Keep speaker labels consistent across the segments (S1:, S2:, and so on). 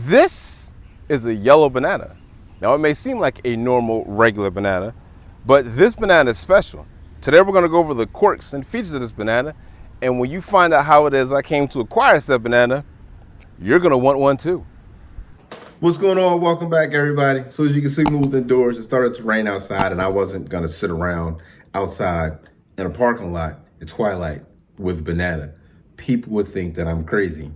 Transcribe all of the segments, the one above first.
S1: This is a yellow banana. Now, it may seem like a normal, regular banana, but this banana is special. Today, we're going to go over the quirks and features of this banana. And when you find out how it is I came to acquire said banana, you're going to want one too. What's going on? Welcome back, everybody. So as you can see, we moved indoors. It started to rain outside, and I wasn't going to sit around outside in a parking lot at twilight with banana. People would think that I'm crazy.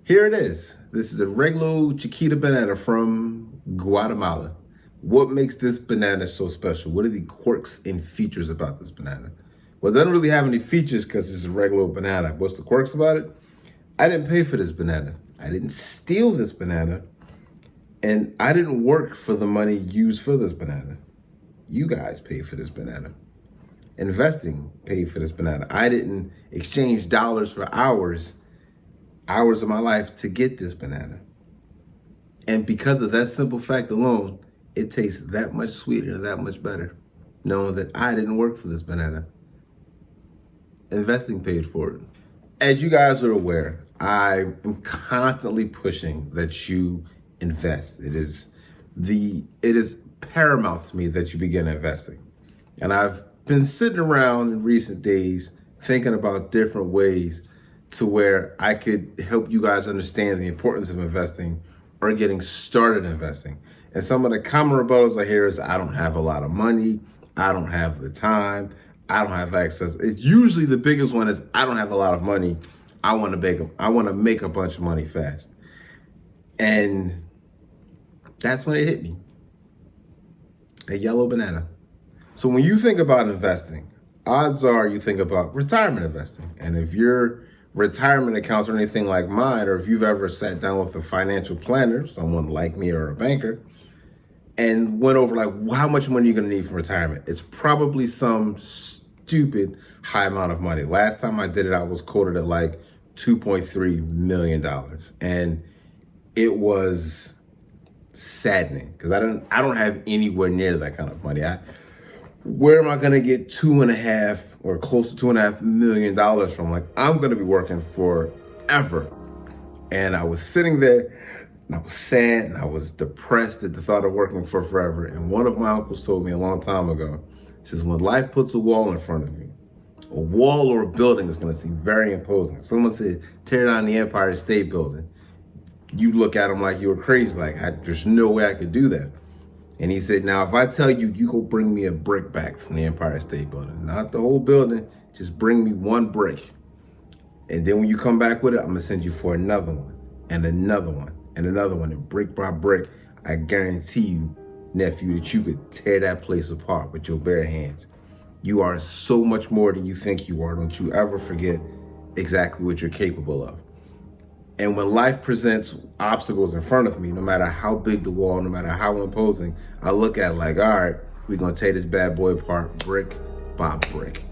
S1: Here it is. This is a regular Chiquita banana from Guatemala. What makes this banana so special? What are the quirks and features about this banana? Well, it doesn't really have any features because it's a regular banana. What's the quirks about it? I didn't pay for this banana. I didn't steal this banana. And I didn't work for the money used for this banana. You guys paid for this banana. Investing paid for this banana. I didn't exchange dollars for hours of my life to get this banana. And because of that simple fact alone, it tastes that much sweeter and that much better, knowing that I didn't work for this banana. Investing paid for it. As you guys are aware, I am constantly pushing that you invest. It is paramount to me that you begin investing. And I've been sitting around in recent days thinking about different ways to where I could help you guys understand the importance of investing or getting started investing. And some of the common rebuttals I hear is I don't have a lot of money, I don't have the time, I don't have access. It's usually the biggest one is I don't have a lot of money. I want to make a bunch of money fast. And that's when it hit me. A yellow banana. So when you think about investing, odds are you think about retirement investing. And if your retirement accounts or anything like mine, or if you've ever sat down with a financial planner, someone like me or a banker, and went over like how much money you're gonna need for retirement, it's probably some stupid high amount of money. Last time I did it, I was quoted at like $2.3 million. And it was saddening because I don't have anywhere near that kind of money. Where am I gonna get $2.5 or close to $2.5 million from? Like, I'm gonna be working forever. And I was sitting there and I was sad and I was depressed at the thought of working for forever. And one of my uncles told me a long time ago, he says, when life puts a wall in front of you, a wall or a building is gonna seem very imposing. Someone said, tear down the Empire State Building. You look at them like you were crazy, like there's no way I could do that. And he said, now, if I tell you, you go bring me a brick back from the Empire State Building, not the whole building, just bring me one brick. And then when you come back with it, I'm gonna send you for another one and another one and another one. And brick by brick, I guarantee you, nephew, that you could tear that place apart with your bare hands. You are so much more than you think you are. Don't you ever forget exactly what you're capable of. And when life presents obstacles in front of me, no matter how big the wall, no matter how imposing, I look at it like, all right, we're gonna take this bad boy apart brick by brick.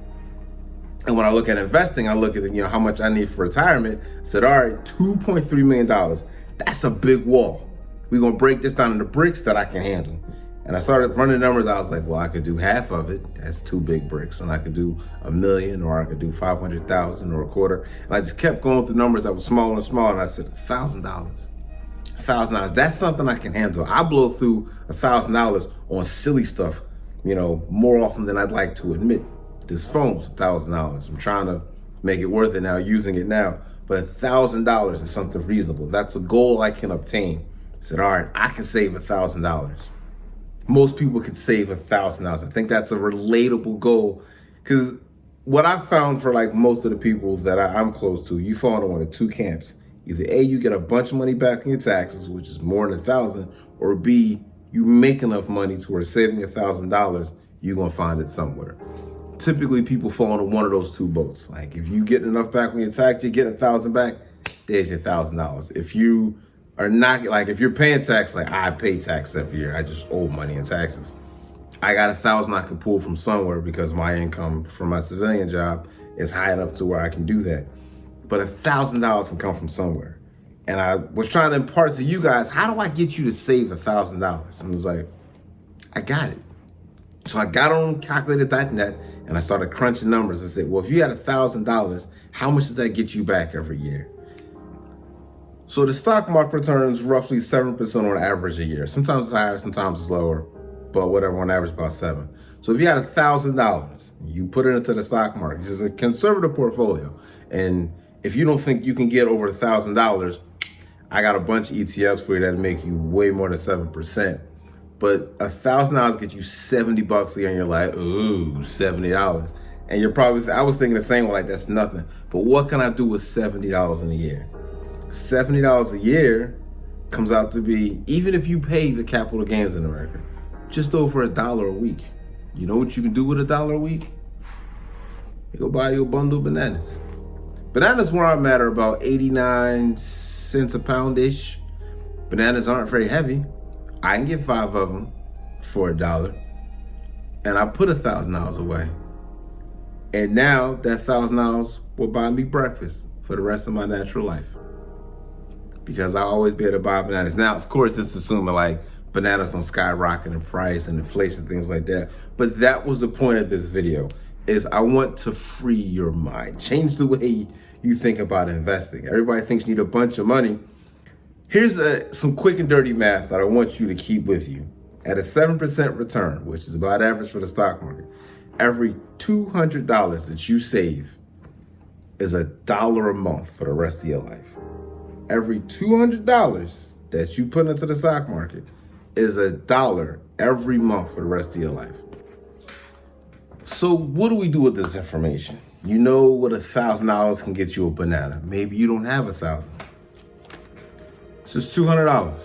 S1: And when I look at investing, I look at how much I need for retirement. I said, all right, $2.3 million. That's a big wall. We're gonna break this down into bricks that I can handle. And I started running numbers. I was like, well, I could do half of it. That's 2 big bricks. And I could do $1 million, or I could do 500,000 or a quarter. And I just kept going through numbers that were smaller and smaller. And I said, $1,000. $1,000. That's something I can handle. I blow through $1,000 on silly stuff, more often than I'd like to admit. This phone's $1,000. I'm trying to make it worth it now, using it now. But $1,000 is something reasonable. That's a goal I can obtain. I said, all right, I can save $1,000. Most people could save $1,000. I think that's a relatable goal, because what I've found for like most of the people that I'm close to, you fall into one of two camps. Either A, you get a bunch of money back in your taxes, which is more than $1,000, or B, you make enough money to where saving $1,000, you're gonna find it somewhere. Typically, people fall into one of those two boats. Like if you get enough back on your tax, you get $1,000 back, there's your $1,000. If you are not, like if you're paying tax, like I pay tax every year, I just owe money in taxes. I got $1,000 I can pull from somewhere because my income from my civilian job is high enough to where I can do that. But $1,000 can come from somewhere. And I was trying to impart to you guys, how do I get you to save $1,000? And it was like, I got it. So I got on calculator.net and I started crunching numbers. I said, well, if you had $1,000, how much does that get you back every year? So the stock market returns roughly 7% on average a year. Sometimes it's higher, sometimes it's lower, but whatever, on average about 7. So if you had $1,000, you put it into the stock market, it's a conservative portfolio. And if you don't think you can get over $1,000, I got a bunch of ETFs for you that'll make you way more than 7%. But $1,000 gets you $70 a year, and you're like, ooh, $70. And you're probably, I was thinking the same way, like that's nothing. But what can I do with $70 in a year? $70 a year comes out to be, even if you pay the capital gains in America, just over $1 a week. You know what you can do with $1 a week? You go buy you a bundle of bananas. Bananas where I'm at are about 89 cents a pound-ish. Bananas aren't very heavy. I can get 5 of them for $1. And I put $1,000 away. And now that $1,000 will buy me breakfast for the rest of my natural life. Because I always be able to buy bananas. Now, of course, this is assuming like bananas don't skyrocket in price and inflation, things like that. But that was the point of this video, is I want to free your mind. Change the way you think about investing. Everybody thinks you need a bunch of money. Here's some quick and dirty math that I want you to keep with you. At a 7% return, which is about average for the stock market, every $200 that you save is $1 a month for the rest of your life. Every $200 that you put into the stock market is $1 every month for the rest of your life. So what do we do with this information? You know what $1,000 can get you a banana. Maybe you don't have 1,000. It's just $200.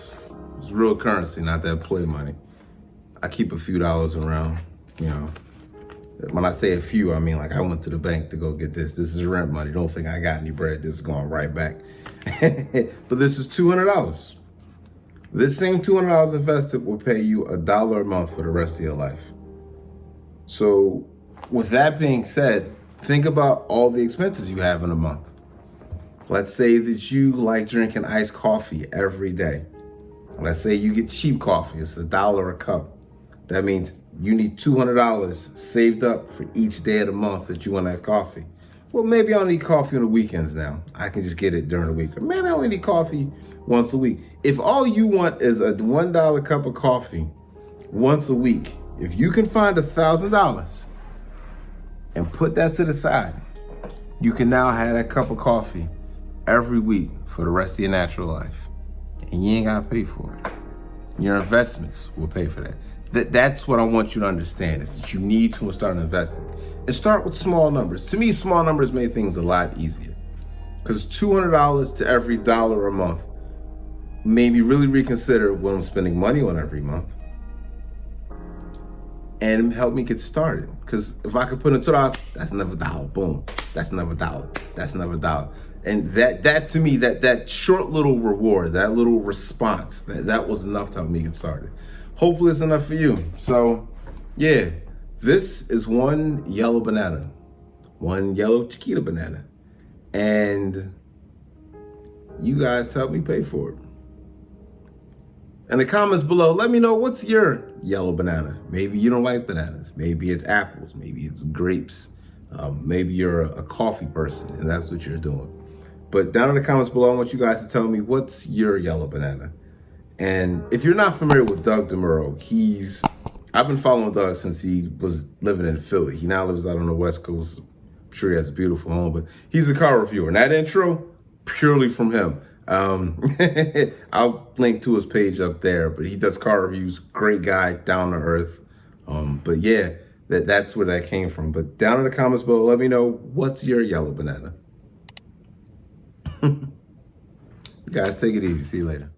S1: It's real currency, not that play money. I keep a few dollars around, you know. When I say a few, I mean like I went to the bank to go get this. This is rent money. Don't think I got any bread. This is going right back. But this is $200. This same $200 invested will pay you $1 a month for the rest of your life. So with that being said, think about all the expenses you have in a month. Let's say that you like drinking iced coffee every day. Let's say you get cheap coffee. It's $1 a cup. That means you need $200 saved up for each day of the month that you want to have coffee. Well, maybe I don't need coffee on the weekends now. I can just get it during the week. Or maybe I only need coffee once a week. If all you want is a $1 cup of coffee once a week, if you can find $1,000 and put that to the side, you can now have that cup of coffee every week for the rest of your natural life. And you ain't got to pay for it. Your investments will pay for that. That's what I want you to understand, is that you need to start investing. And start with small numbers. To me, small numbers made things a lot easier. Because $200 to every $1 a month made me really reconsider what I'm spending money on every month. And help me get started. Because if I could put in $2, that's another $1. Boom. That's another $1. That's another $1. And that to me, that short little reward, that little response, that was enough to help me get started. Hopefully it's enough for you. So yeah, this is one yellow banana, one yellow Chiquita banana. And you guys help me pay for it. In the comments below, let me know, what's your yellow banana? Maybe you don't like bananas. Maybe it's apples. Maybe it's grapes. Maybe you're a coffee person and that's what you're doing. But down in the comments below, I want you guys to tell me, what's your yellow banana? And if you're not familiar with Doug DeMuro, I've been following Doug since he was living in Philly. He now lives out on the West Coast. I'm sure he has a beautiful home, but he's a car reviewer. And that intro, purely from him. I'll link to his page up there, but he does car reviews. Great guy, down to earth. But yeah, that's where that came from. But down in the comments below, let me know, what's your yellow banana? You guys take it easy. See you later.